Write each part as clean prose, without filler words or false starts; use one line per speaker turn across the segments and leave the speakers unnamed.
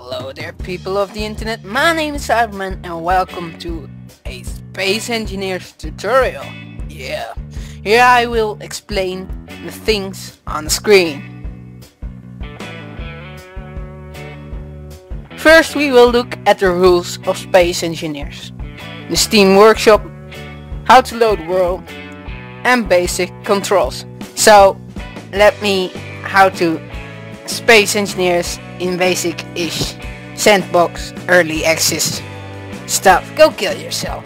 Hello there, people of the internet. My name is Cyberman and welcome to a Space Engineers tutorial. Yeah, here I will explain the things on the screen. First we will look at the rules of Space Engineers, the Steam Workshop, how to load world, and basic controls. So let me how to Space Engineers in basic-ish Sandbox early access stuff. Go kill yourself.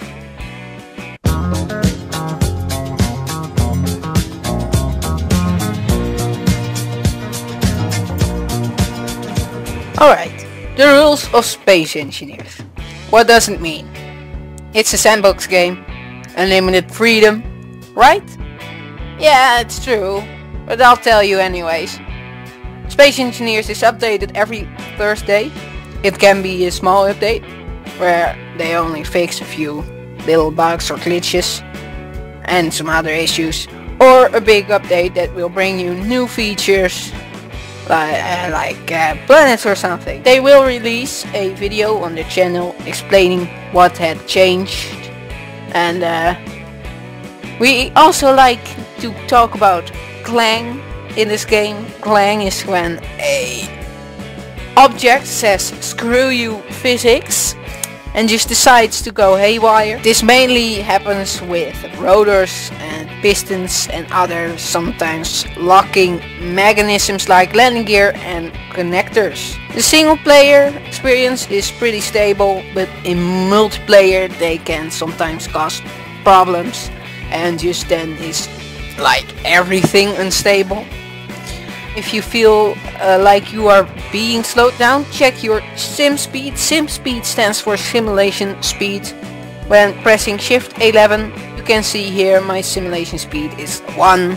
Alright, the rules of Space Engineers. What does it mean? It's a sandbox game, unlimited freedom, right? Yeah, it's true, but I'll tell you anyways. Space Engineers is updated every Thursday. It can be a small update, where they only fix a few little bugs or glitches and some other issues, or a big update that will bring you new features like planets or something. They will release a video on the channel explaining what had changed, and we also like to talk about clang. In this game, clang is when a object says screw you physics and just decides to go haywire. This mainly happens with rotors and pistons and other sometimes locking mechanisms like landing gear and connectors. The single player experience is pretty stable, but in multiplayer they can sometimes cause problems, and just then is like everything unstable. If you feel like you are being slowed down, check your sim speed. Sim speed stands for simulation speed. When pressing Shift 11, you can see here my simulation speed is 1.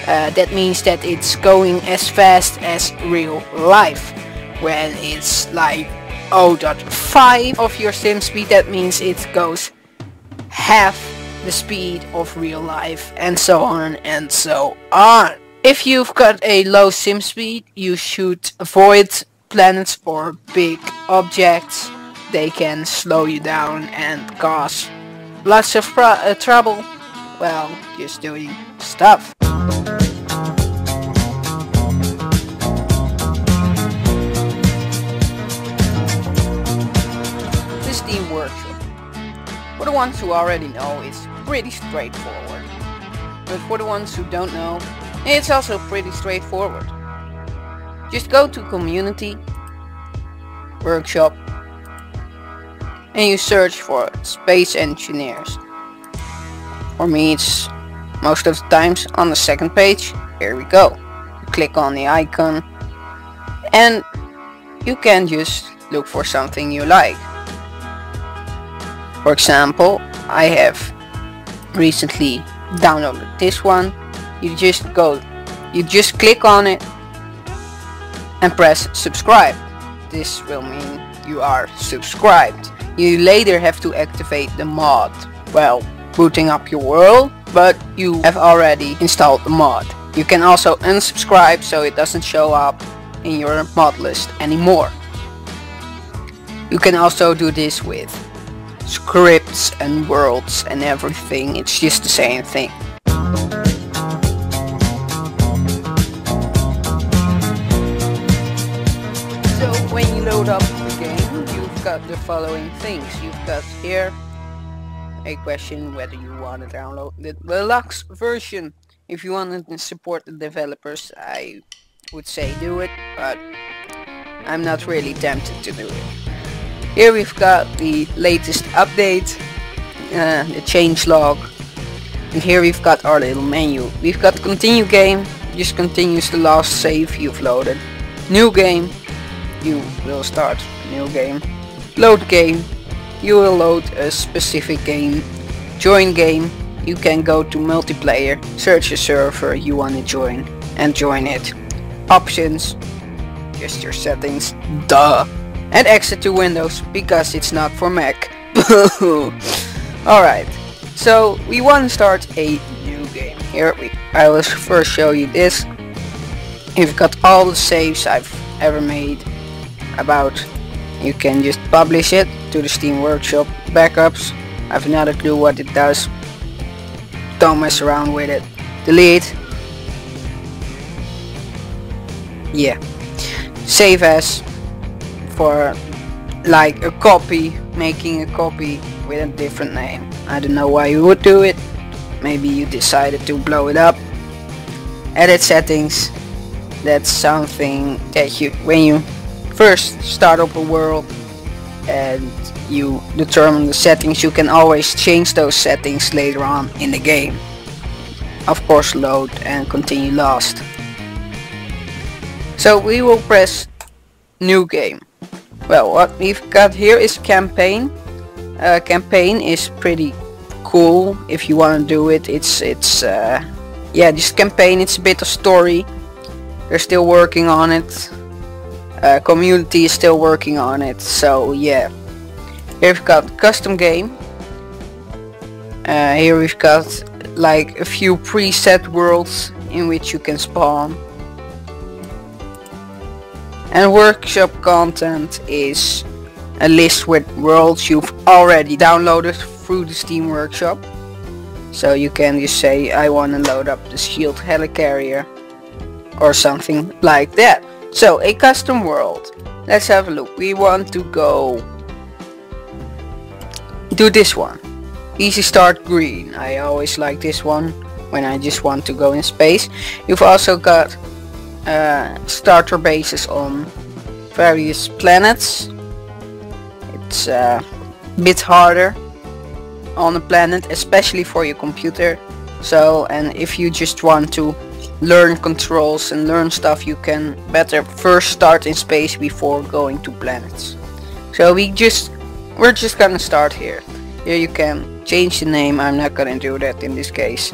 That means that it's going as fast as real life. When it's like 0.5 of your sim speed, that means it goes half the speed of real life, and so on and so on. If you've got a low sim speed, you should avoid planets or big objects. They can slow you down and cause lots of trouble while just doing stuff. The Steam Workshop. For the ones who already know, it's pretty straightforward. But for the ones who don't know, it's also pretty straightforward. Just go to Community, Workshop, and you search for Space Engineers. For me it's most of the times on the second page. Here we go. You click on the icon and you can just look for something you like. For example, I have recently downloaded this one. You just click on it and press subscribe. This will mean you are subscribed. You later have to activate the mod while booting up your world, but you have already installed the mod. You can also unsubscribe so it doesn't show up in your mod list anymore. You can also do this with scripts and worlds and everything. It's just the same thing. When you load up the game, you've got the following things. You've got here a question whether you want to download the deluxe version. If you want to support the developers, I would say do it, but I'm not really tempted to do it. Here we've got the latest update, the changelog, and here we've got our little menu. We've got continue game, just continues the last save you've loaded. New game, you will start a new game. Load game, you will load a specific game. Join game, you can go to multiplayer, search a server you want to join and join it. Options, just your settings, duh. And exit to Windows because it's not for Mac. Alright, so we want to start a new game. Here I will first show you this. You've got all the saves I've ever made, about You can just publish it to the Steam Workshop backups. I have not a clue what it does. Don't mess around with it. Delete. Yeah. Save as for like a copy, making a copy with a different name. I don't know why you would do it. Maybe you decided to blow it up. Edit settings. That's something that when you first start up a world and you determine the settings, you can always change those settings later on in the game. Of course, load and continue lost. So we will press new game. Well, what we've got here is campaign. Campaign is pretty cool if you want to do it. Yeah, this campaign, it's a bit of story. They're still working on it. Community is still working on it. So yeah, here we've got custom game. Here we've got like a few preset worlds in which you can spawn. And workshop content is a list with worlds you've already downloaded through the Steam Workshop. So you can just say, I want to load up the Shield Helicarrier or something like that. So a custom world. Let's have a look. We want to go do this one. Easy Start Green. I always like this one when I just want to go in space. You've also got starter bases on various planets. It's a bit harder on a planet, especially for your computer. So, and if you just want to learn controls and learn stuff, you can better first start in space before going to planets. So we're just gonna start here. Here you can change the name. I'm not gonna do that in this case.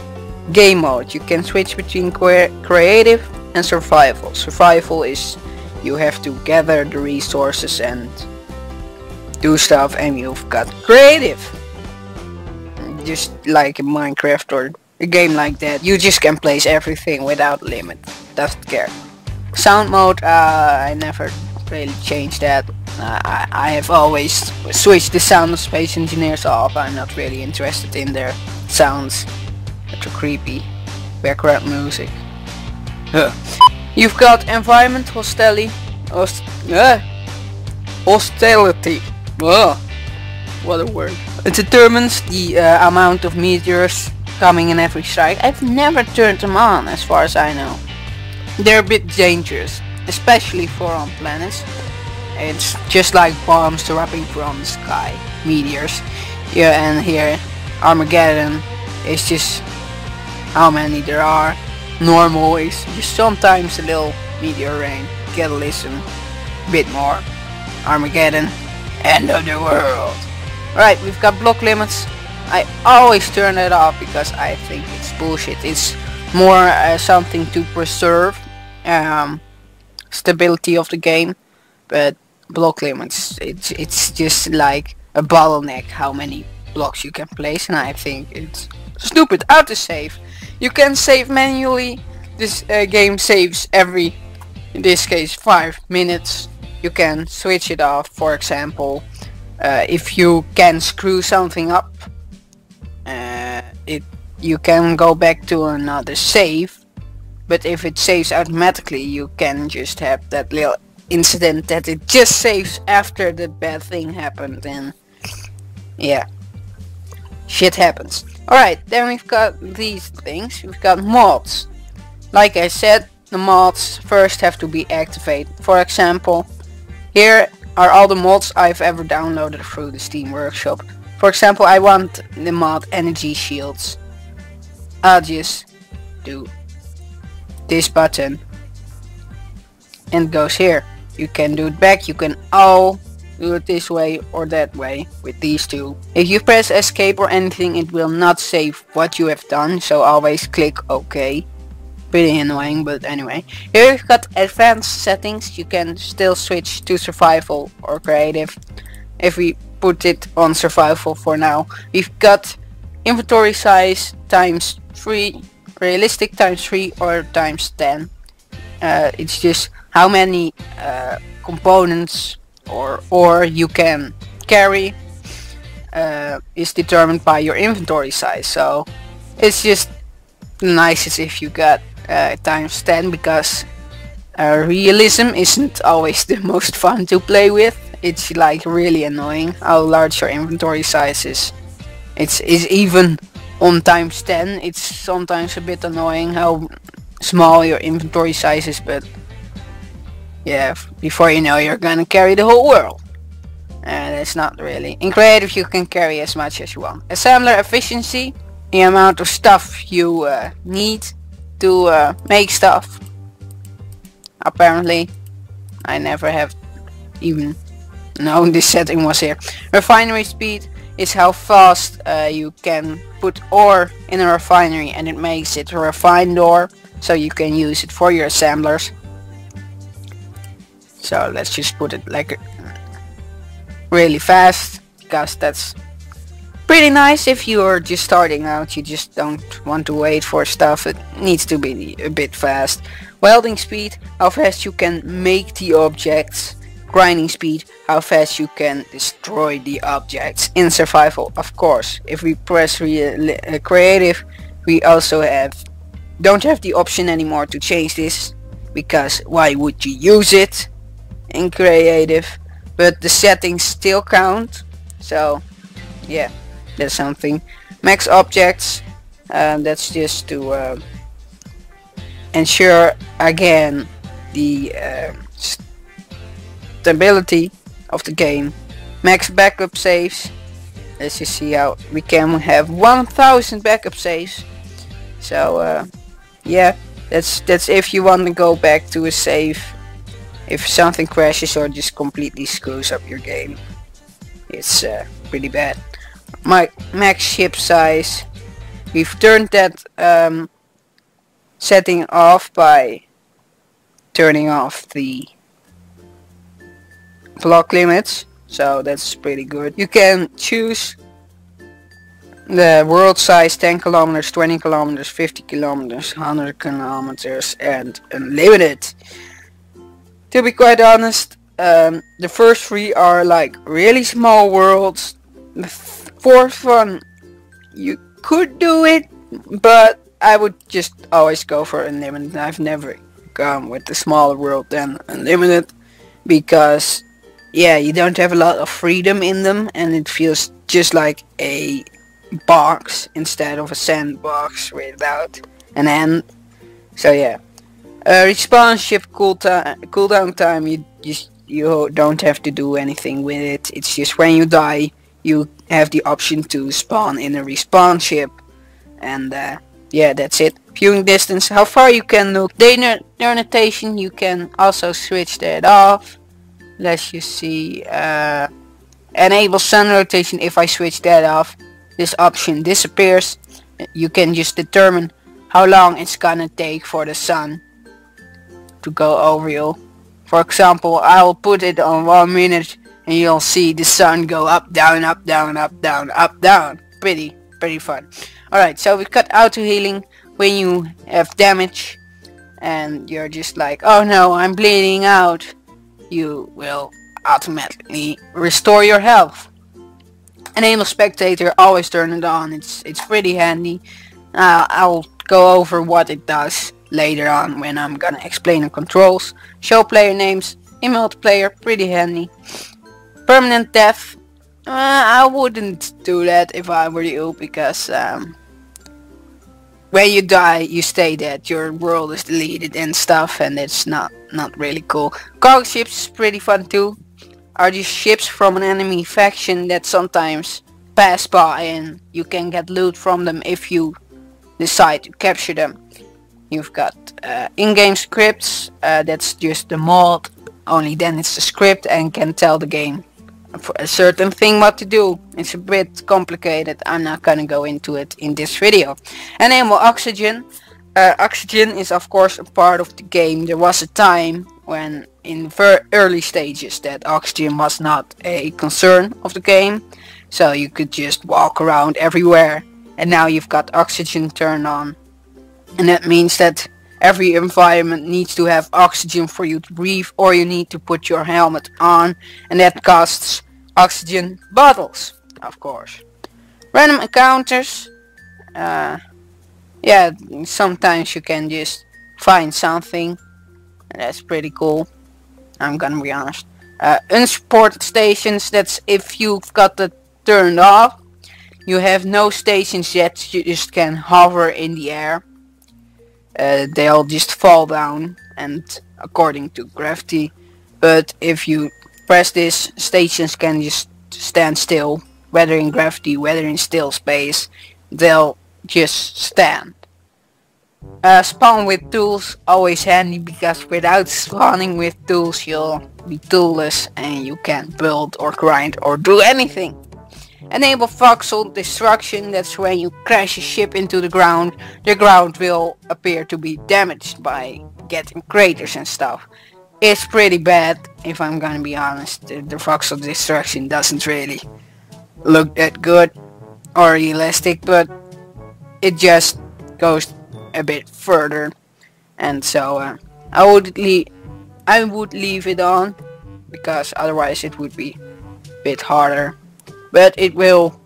Game mode. You can switch between creative and survival. Survival is you have to gather the resources and do stuff, and you've got creative. Just like in Minecraft or a game like that, you just can place everything without limit. Doesn't care. Sound mode, I never really changed that. I have always switched the sound of Space Engineers off. I'm not really interested in their sounds. They're too creepy. Background music. You've got environment hostility. Hostility. What a word. It determines the amount of meteors coming in every strike. I've never turned them on as far as I know. They're a bit dangerous, especially for on planets. It's just like bombs dropping from the sky. Meteors. Yeah, and here Armageddon is just how many there are. Normal is just sometimes a little meteor rain. Catalysm, a bit more. Armageddon, end of the world. Right, we've got block limits. I always turn it off because I think it's bullshit. It's more something to preserve stability of the game, but block limits, it's just like a bottleneck how many blocks you can place, and I think it's stupid. Autosave. You can save manually. This game saves every, in this case, 5 minutes. You can switch it off, for example, if you can screw something up, you can go back to another save, but if it saves automatically, you can just have that little incident that it just saves after the bad thing happened, and yeah, shit happens. Alright, then we've got these things. We've got mods. Like I said, the mods first have to be activated. For example, here are all the mods I've ever downloaded through the Steam Workshop. For example, I want the mod Energy Shields. I'll just do this button and it goes here. You can do it back, you can all do it this way or that way with these two. If you press escape or anything, it will not save what you have done, so always click OK. Pretty annoying, but anyway. Here we've got advanced settings. You can still switch to survival or creative. If we put it on survival for now, we've got inventory size times 3, realistic times 3 or times 10. It's just how many components or you can carry is determined by your inventory size. So it's just nicest if you got times 10, because realism isn't always the most fun to play with. It's like really annoying how large your inventory size is. It's even on times 10, it's sometimes a bit annoying how small your inventory size is, but yeah, before you know, you're gonna carry the whole world. And it's not really. In creative you can carry as much as you want. Assembler efficiency, the amount of stuff you need to make stuff. Apparently, I never have even known this setting was here. Refinery speed is how fast you can put ore in a refinery, and it makes it refined ore, so you can use it for your assemblers. So let's just put it like really fast, because that's pretty nice if you're just starting out. You just don't want to wait for stuff. It needs to be a bit fast. Welding speed, how fast you can make the objects. Grinding speed, how fast you can destroy the objects. In survival, of course, if we press creative, we also don't have the option anymore to change this, because why would you use it in creative? But the settings still count, so yeah, that's something. Max objects, that's just to ensure again the stability of the game. Max backup saves, let's just see how we can have 1000 backup saves. So yeah, that's if you want to go back to a save if something crashes or just completely screws up your game. It's pretty bad. Max ship size, we've turned that setting off by turning off the block limits, so that's pretty good. You can choose the world size: 10 kilometers, 20 kilometers, 50 kilometers, 100 kilometers, and unlimited. To be quite honest, the first 3 are like really small worlds. The 4th one, you could do it, but I would just always go for unlimited. I've never gone with the smaller world than unlimited, because yeah, you don't have a lot of freedom in them, and it feels just like a box instead of a sandbox without an end. So yeah. Respawn ship cooldown time, you don't have to do anything with it. It's just when you die, you have the option to spawn in a respawn ship, and yeah, that's it. Viewing distance, how far you can look. Day notation, you can also switch that off. Let's just see. Enable sun rotation. If I switch that off, this option disappears. You can just determine how long it's gonna take for the sun to go over you. For example, I'll put it on 1 minute and you'll see the sun go up, down, up, down, up, down, up, down. Pretty fun. Alright, so we cut auto healing when you have damage and you're just like, oh no, I'm bleeding out. You will automatically restore your health. Enable spectator, always turn it on. It's pretty handy. I'll go over what it does later on when I'm gonna explain the controls. Show player names in multiplayer, pretty handy. Permanent death, I wouldn't do that if I were you, because when you die you stay dead, your world is deleted and stuff, and it's not really cool. Cargo ships is pretty fun too. Are these ships from an enemy faction that sometimes pass by, and you can get loot from them if you decide to capture them. You've got in-game scripts, that's just the mod, only then it's a script and can tell the game for a certain thing what to do. It's a bit complicated, I'm not gonna go into it in this video. Enable oxygen. Oxygen is of course a part of the game. There was a time when in very early stages that oxygen was not a concern of the game, so you could just walk around everywhere, and now you've got oxygen turned on. And that means that Every environment needs to have oxygen for you to breathe, or you need to put your helmet on, and that costs oxygen bottles, of course. Random encounters. Yeah, sometimes you can just find something, and that's pretty cool. I'm gonna be honest. Unsupported stations, that's if you've got that turned off. You have no stations yet, you just can hover in the air. They'll just fall down, and according to gravity. But if you press this, stations can just stand still, whether in gravity, whether in still space. They'll just stand. Spawn with tools, always handy, because without spawning with tools you'll be toolless and you can't build or grind or do anything. Enable voxel destruction, that's when you crash a ship into the ground will appear to be damaged by getting craters and stuff. It's pretty bad, if I'm gonna be honest. The voxel destruction doesn't really look that good or realistic, but it just goes a bit further, and so I would leave it on, because otherwise it would be a bit harder. But it will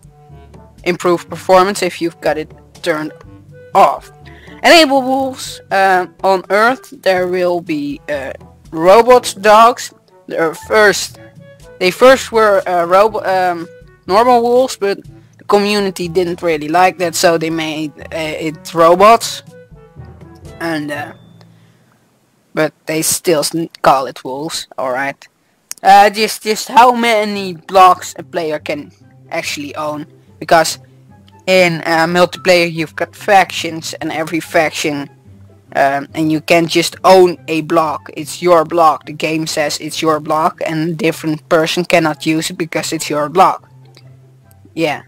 improve performance if you've got it turned off. Enable wolves. On Earth there will be Watchdogs. They first were normal wolves, but the community didn't really like that, so they made it robots. And but they still call it wolves. Alright. Just how many blocks a player can actually own, because in multiplayer you've got factions, and every faction and you can't just own a block. It's your block. The game says it's your block, and a different person cannot use it because it's your block. Yeah.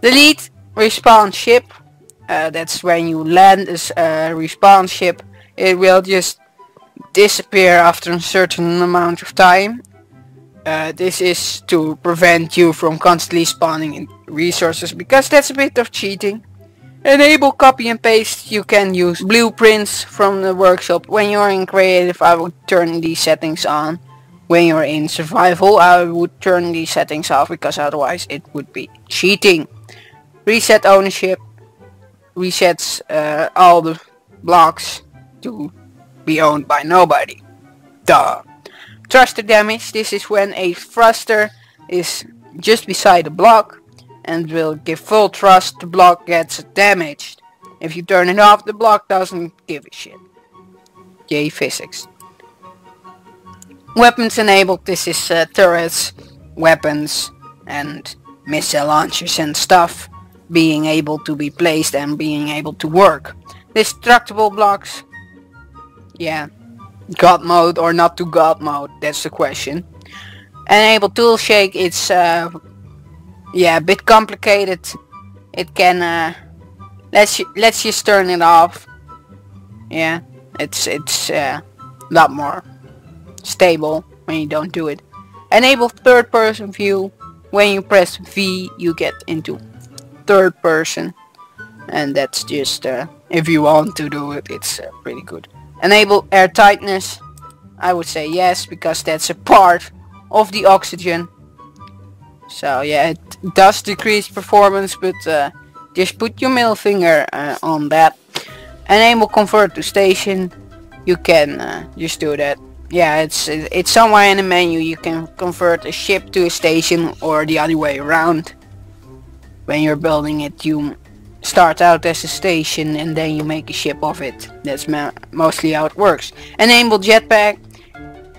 Delete respawn ship. That's when you land as a respawn ship. It will just disappear after a certain amount of time. This is to prevent you from constantly spawning in resources, because that's a bit of cheating. Enable copy and paste. You can use blueprints from the workshop. When you're in creative, I would turn these settings on. When you're in survival, I would turn these settings off, because otherwise it would be cheating. Reset ownership. Resets all the blocks to be owned by nobody. Duh. Thruster damage. This is when a thruster is just beside the block and will give full thrust. The block gets damaged. If you turn it off, the block doesn't give a shit. Yay, physics. Weapons enabled. This is turrets, weapons, and missile launchers and stuff being able to be placed and being able to work. Destructible blocks. Yeah. God mode or not to God mode, that's the question. Enable tool shake. It's yeah, a bit complicated. It can let's just turn it off. Yeah, it's a lot more stable when you don't do it. Enable third person view. When you press V you get into third person, and that's just if you want to do it, it's pretty good. Enable air tightness. I would say yes, because that's a part of the oxygen. So yeah, it does decrease performance, but just put your middle finger on that. Enable convert to station. You can just do that. Yeah, it's somewhere in the menu. You can convert a ship to a station, or the other way around. When you're building it, you start out as a station and then you make a ship of it. That's mostly how it works. Enable jetpack.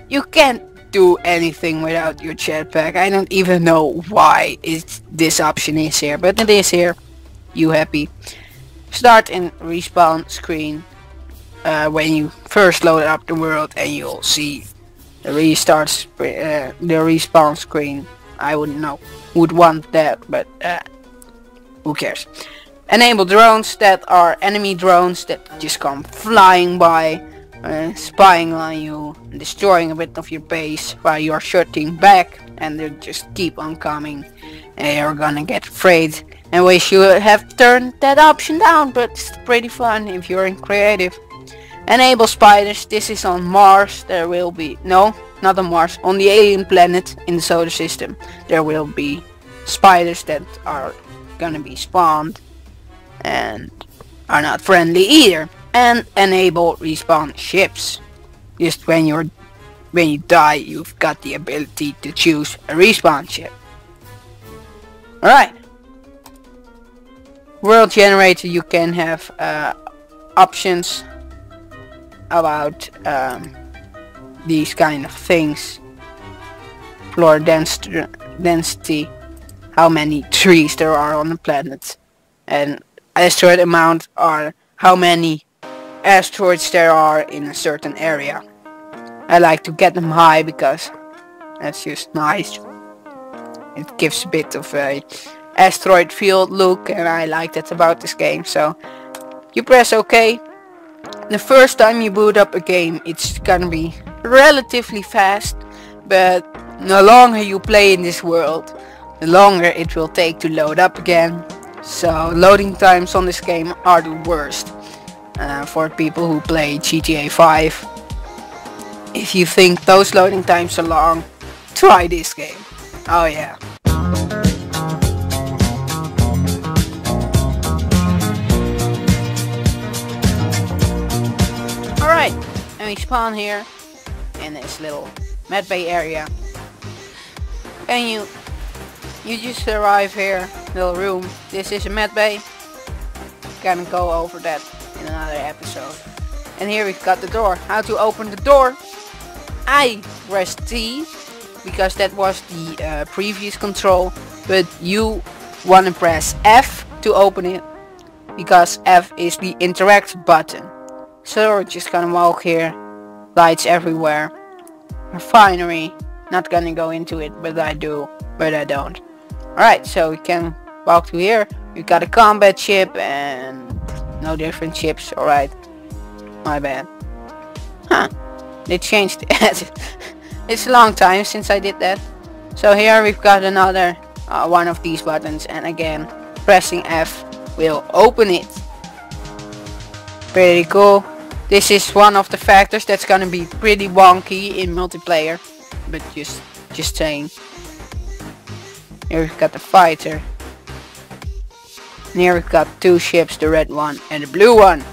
You can't do anything without your jetpack. I don't even know why this option is here, but it is here. You happy? Start and respawn screen. When you first load up the world, and you'll see the the respawn screen. I wouldn't know. Would want that, but who cares? Enable drones. That are enemy drones that just come flying by, spying on you, destroying a bit of your base while you're shooting back, and they just keep on coming, and you're gonna get afraid and wish you have turned that option down, but it's pretty fun if you're in creative. Enable spiders. This is on Mars. There will be, no, not on Mars, on the alien planet in the solar system. There will be spiders that are gonna be spawned and are not friendly either. And enable respawn ships. Just when you die, you've got the ability to choose a respawn ship. Alright. World generator, you can have options about these kind of things. Floor density, how many trees there are on the planet, and asteroid amount are how many asteroids there are in a certain area. I like to get them high because that's just nice. It gives a bit of a asteroid field look, and I like that about this game. So you press OK. The first time you boot up a game, it's gonna be relatively fast, but the longer you play in this world, the longer it will take to load up again. So loading times on this game are the worst for people who play GTA 5. If you think those loading times are long, try this game. Oh yeah. Alright, and we spawn here in this little medbay area. And you just arrive here, little room. This is a medbay. Gonna go over that in another episode. And here we've got the door. How to open the door? I press T because that was the previous control, but you wanna press F to open it because F is the interact button. So we're just gonna walk here, lights everywhere, refinery, not gonna go into it, but I do, but I don't. Alright, so we can walk through here. We've got a combat ship and no different ships. Alright, my bad. Huh, they changed it. It's a long time since I did that. So here we've got another one of these buttons, and again pressing F will open it. Pretty cool. This is one of the factors that's gonna be pretty wonky in multiplayer, but just saying. Here we've got the fighter. And here we've got two ships, the red one and the blue one.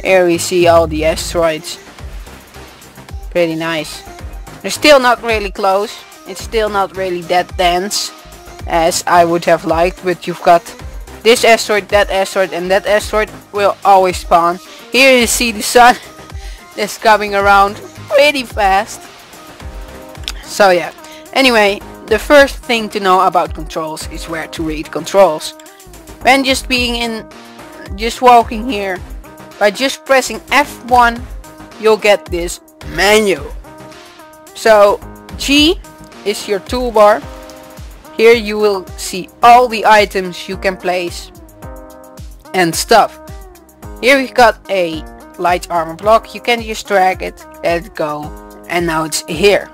Here we see all the asteroids. Pretty nice. They're still not really close. It's still not really that dense as I would have liked, but you've got this asteroid, that asteroid, and that asteroid will always spawn. Here you see the sun that's coming around pretty fast. So yeah. Anyway, the first thing to know about controls is where to read controls. When just walking here, by just pressing F1, you'll get this menu. So G is your toolbar. Here you will see all the items you can place and stuff. Here we've got a light armor block. You can just drag it, let it go, and now it's here.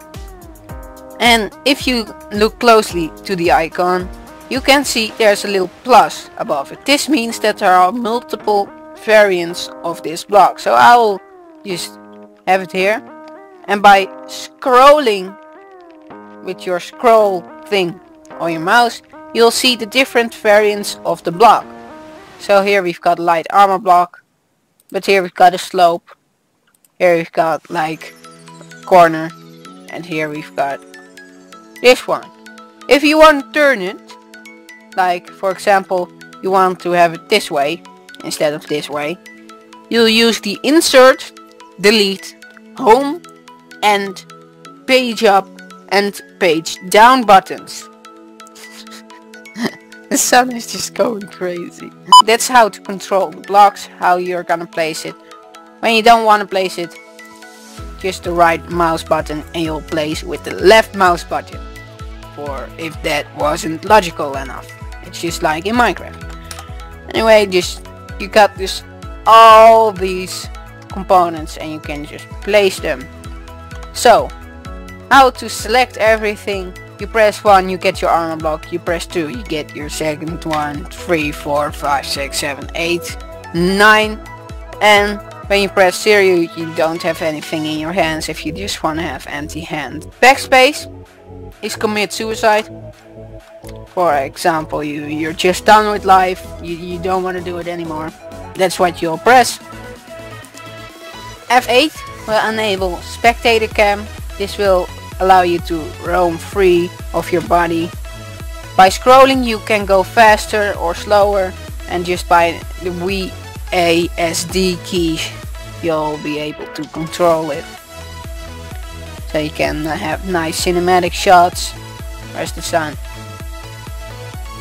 And if you look closely to the icon, you can see there's a little plus above it. This means that there are multiple variants of this block. So I'll just have it here, and by scrolling with your scroll thing on your mouse, you'll see the different variants of the block. So here we've got light armor block, but here we've got a slope, here we've got like corner, and here we've got this one. If you want to turn it, like for example you want to have it this way instead of this way, you'll use the insert, delete, home, and page up and page down buttons. The sun is just going crazy. That's how to control the blocks, how you're gonna place it. When you don't want to place it, just the right mouse button and you'll place with the left mouse button. For if that wasn't logical enough. It's just like in Minecraft. Anyway, you got this all these components and you can just place them. So, how to select everything? You press 1, you get your armor block. You press 2, you get your second one. 3, 4, 5, 6, 7, 8, 9. And when you press 0, you don't have anything in your hands if you just want to have empty hand. Backspace is commit suicide. For example, you're just done with life, you don't want to do it anymore. That's what you'll press. F8 will enable spectator cam. This will allow you to roam free of your body. By scrolling you can go faster or slower, and just by the WASD keys you'll be able to control it. So you can have nice cinematic shots. Where's the sun?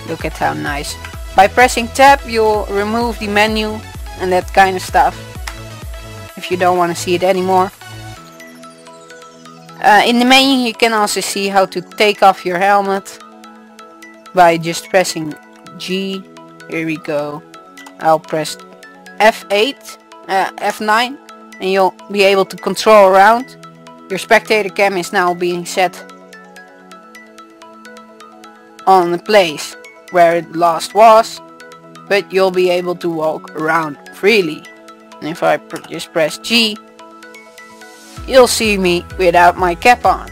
Look at how nice. By pressing tab you'll remove the menu and that kind of stuff if you don't want to see it anymore. In the menu you can also see how to take off your helmet by just pressing G. Here we go. I'll press F8, F9, and you'll be able to control around. Your spectator cam is now being set on the place where it last was, but you'll be able to walk around freely. And if I just press G, you'll see me without my cap on.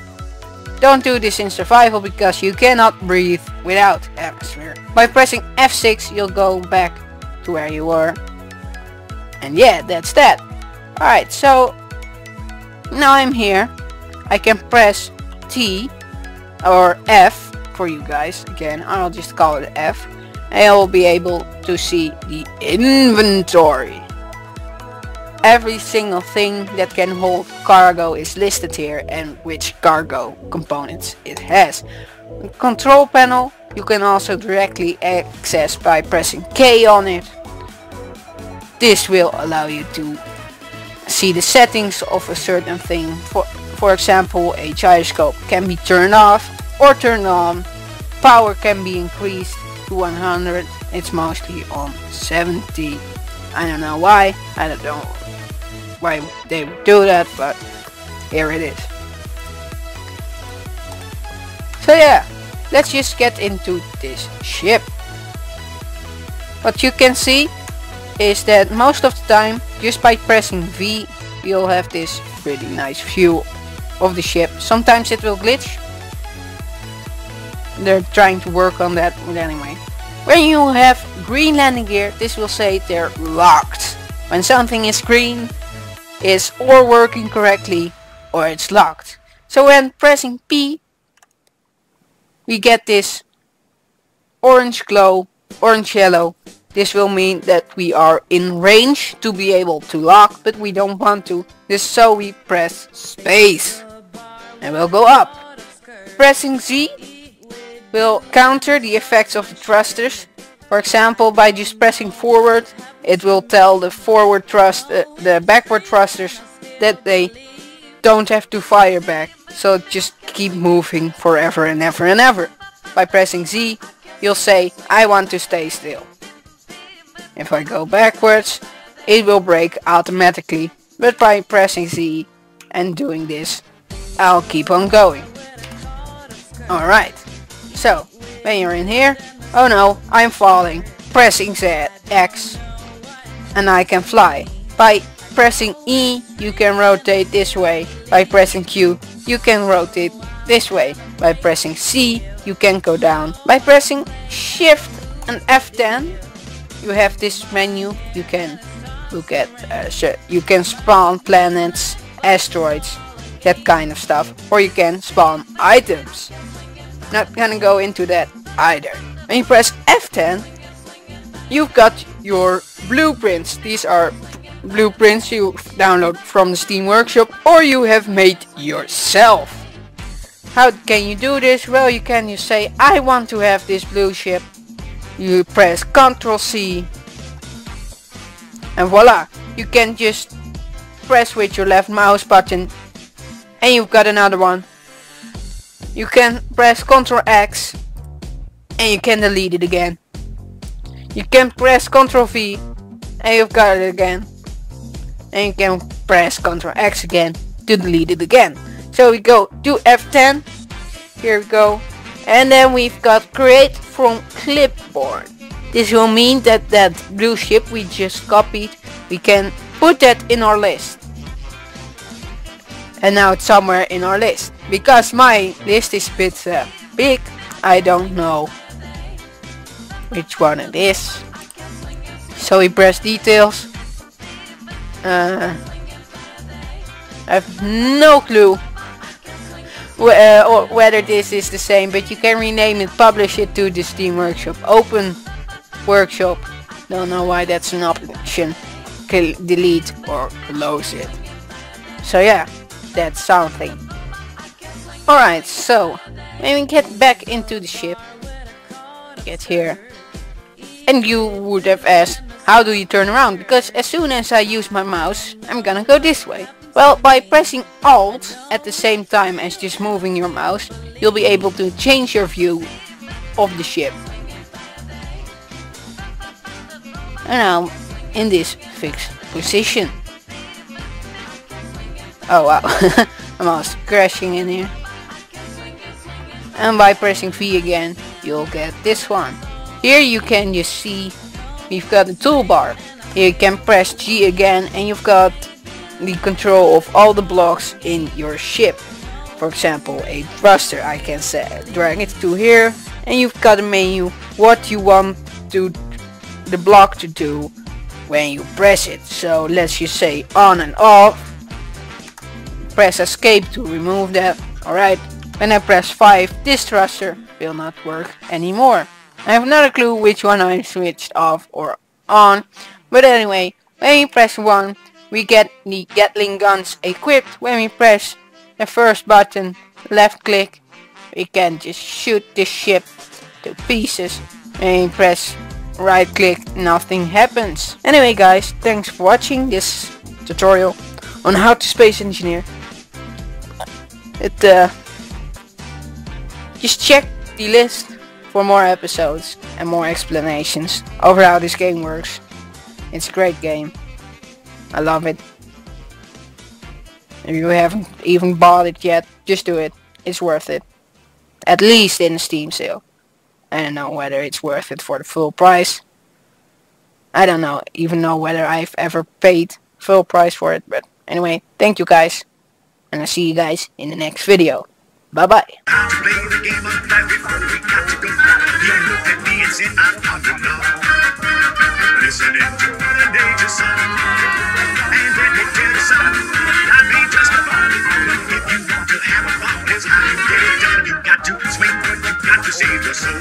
Don't do this in survival because you cannot breathe without atmosphere. By pressing F6 you'll go back to where you were. And yeah, that's that. Alright, so now I'm here. I can press T or F for you guys. Again, I'll just call it F. And I'll be able to see the inventory. Every single thing that can hold cargo is listed here and which cargo components it has. The control panel you can also directly access by pressing K on it. This will allow you to see the settings of a certain thing. For example, a gyroscope can be turned off or turned on. Power can be increased to 100. It's mostly on 70. I don't know why. I don't know why they would do that, but here it is. So yeah, let's just get into this ship. What you can see is that most of the time, just by pressing V, you'll have this pretty nice view of the ship. Sometimes it will glitch. They're trying to work on that, but anyway. When you have green landing gear, this will say they're locked. When something is green, it's or working correctly or it's locked. So when pressing P, we get this orange glow, orange yellow. This will mean that we are in range to be able to lock, but we don't want to. So we press space and we'll go up. Pressing Z will counter the effects of the thrusters. For example, by just pressing forward, it will tell the forward thrust, the backward thrusters that they don't have to fire back. So just keep moving forever and ever and ever. By pressing Z, you'll say, I want to stay still. If I go backwards, it will brake automatically. But by pressing Z and doing this, I'll keep on going. Alright, so when you're in here, oh no, I'm falling. Pressing Z, X, and I can fly. By pressing E, you can rotate this way. By pressing Q, you can rotate this way. By pressing C, you can go down. By pressing Shift and F10, you have this menu. You can look at, you can spawn planets, asteroids, that kind of stuff. Or you can spawn items. Not gonna go into that either. When you press F10, you've got your blueprints. These are blueprints you download from the Steam Workshop or you have made yourself. How can you do this? Well, you can just say, I want to have this blue ship. You press Ctrl C and voila, you can just press with your left mouse button and you've got another one. You can press Ctrl X and you can delete it again. You can press Ctrl V and you've got it again. And you can press Ctrl X again to delete it again. So we go to F10. Here we go. And then we've got create from clipboard. This will mean that that blue ship we just copied, we can put that in our list. And now it's somewhere in our list. Because my list is a bit big, I don't know which one it is. So we press details. I have no clue or whether this is the same, but you can rename it, publish it to the Steam Workshop, open workshop. Don't know why that's an option. Delete or close it. So yeah, that's something. Alright, so when we get back into the ship, get here, and you would have asked, how do you turn around? Because as soon as I use my mouse, I'm gonna go this way. Well, by pressing Alt at the same time as just moving your mouse, you'll be able to change your view of the ship. And now in this fixed position. Oh wow, I'm almost crashing in here. And by pressing V again, you'll get this one. Here you can just see we've got a toolbar. Here you can press G again and you've got the control of all the blocks in your ship. For example, a thruster, I can say, drag it to here, and you've got a menu what you want to the block to do when you press it. So let's just say on and off. Press escape to remove that. Alright, when I press 5, this thruster will not work anymore. I have not a clue which one I switched off or on, but anyway, when we press 1, we get the Gatling guns equipped. When we press the first button, left click, we can just shoot this ship to pieces. When we press right click, nothing happens. Anyway guys, thanks for watching this tutorial on how to space engineer. Just check the list for more episodes and more explanations over how this game works. It's a great game. I love it. If you haven't even bought it yet, just do it. It's worth it. At least in a Steam sale. I don't know whether it's worth it for the full price. I don't even know whether I've ever paid full price for it. But anyway, thank you guys. And I'll see you guys in the next video. Bye bye. Listening to the danger song, and when they tell the sun, I mean just a fun. But if you want to have a ball, it's how you get it done. You got to swing, but you got to save your soul.